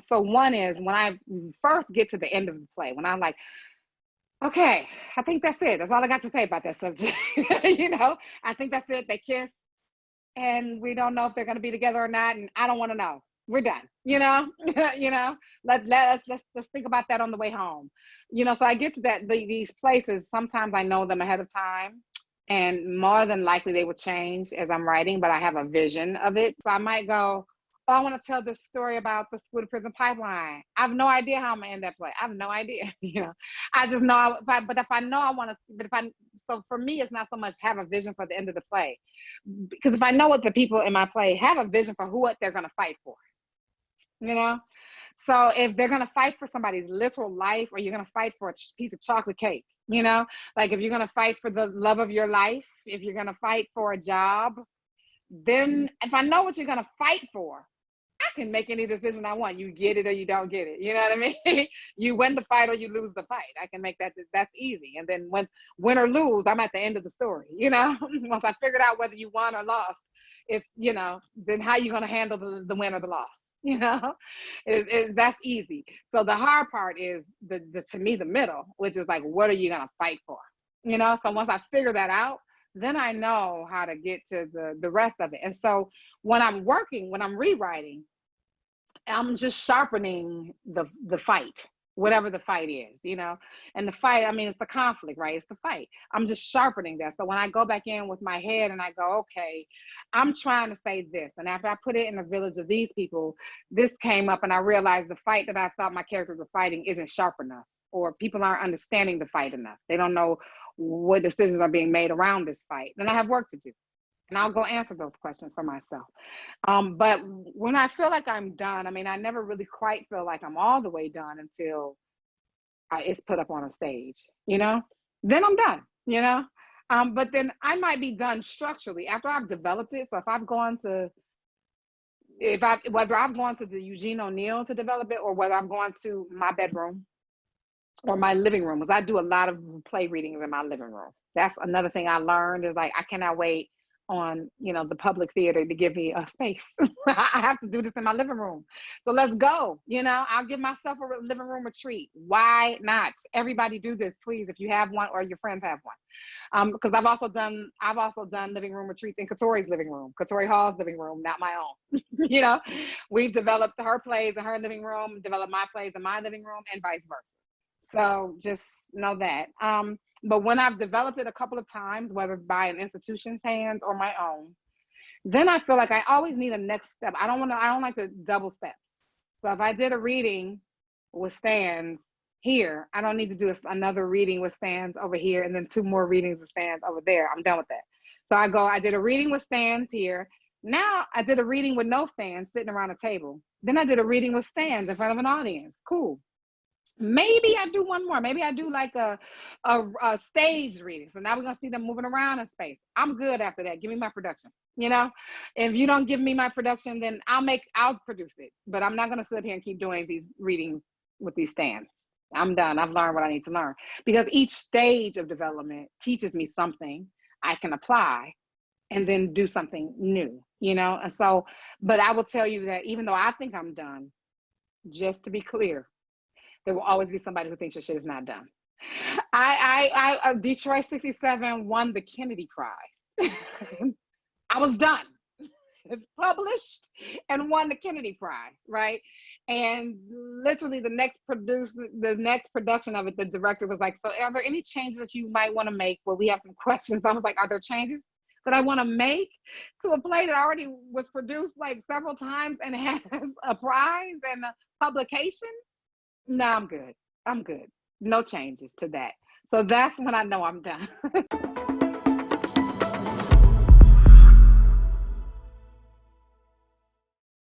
So one is when I first get to the end of the play, when I'm like, okay, I think that's it. That's all I got to say about that subject. I think that's it. They kiss and we don't know if they're going to be together or not. And I don't want to know. We're done, let's think about that on the way home. So I get to these places. Sometimes I know them ahead of time, and more than likely they will change as I'm writing, but I have a vision of it. So I might go, oh, I want to tell this story about the school to prison pipeline. I have no idea how I'm gonna end that play. I have no idea. I just know. But if I know I want to, so for me, it's not so much have a vision for the end of the play, because if I know what the people in my play have a vision for what they're gonna fight for. So if they're going to fight for somebody's literal life, or you're going to fight for a piece of chocolate cake, like if you're going to fight for the love of your life, if you're going to fight for a job, then if I know what you're going to fight for, I can make any decision I want. You get it or you don't get it. You know what I mean? You win the fight or you lose the fight. I can make that's easy. And then win or lose, I'm at the end of the story. Once I figured out whether you won or lost, it's, then how you going to handle the win or the loss? That's easy. So the hard part is to me, the middle, which is like, what are you going to fight for? So once I figure that out, then I know how to get to the rest of it. And so when I'm rewriting, I'm just sharpening the fight, whatever the fight is, and the fight, I mean, it's the conflict, right? It's the fight. I'm just sharpening that. So when I go back in with my head and I go, okay, I'm trying to say this. And after I put it in the village of these people, this came up and I realized the fight that I thought my characters were fighting isn't sharp enough, or people aren't understanding the fight enough. They don't know what decisions are being made around this fight. Then I have work to do. And I'll go answer those questions for myself. But when I feel like I'm done, I mean, I never really quite feel like I'm all the way done until it's put up on a stage, then I'm done, but then I might be done structurally after I've developed it. So whether I've gone to the Eugene O'Neill to develop it, or whether I'm going to my bedroom or my living room, because I do a lot of play readings in my living room. That's another thing I learned, is like, I cannot wait on the public theater to give me a space. I have to do this in my living room. So let's go. I'll give myself a living room retreat. Why not? Everybody do this, please, if you have one or your friends have one. Because I've also done living room retreats in Katori's living room, Katori Hall's living room, not my own. We've developed her plays in her living room, developed my plays in my living room, and vice versa. So just know that. But when I've developed it a couple of times, whether by an institution's hands or my own, then I feel like I always need a next step. I don't like to double steps. So if I did a reading with stands here, I don't need to do another reading with stands over here, and then 2 more readings with stands over there. I'm done with that. So I did a reading with stands here. Now I did a reading with no stands sitting around a table. Then I did a reading with stands in front of an audience. Cool. Maybe I do one more. Maybe I do like a stage reading. So now we're gonna see them moving around in space. I'm good after that. Give me my production. If you don't give me my production, then I'll produce it. But I'm not gonna sit here and keep doing these readings with these stands. I'm done. I've learned what I need to learn, because each stage of development teaches me something I can apply and then do something new. And so, but I will tell you that even though I think I'm done, just to be clear, there will always be somebody who thinks your shit is not done. Detroit 67 won the Kennedy Prize. I was done. It's published and won the Kennedy Prize, right? And literally the next production of it, the director was like, so are there any changes that you might want to make? Well, we have some questions. I was like, are there changes that I want to make to a play that already was produced like several times and has a prize and a publication? No, I'm good. No changes to that. So that's when I know I'm done.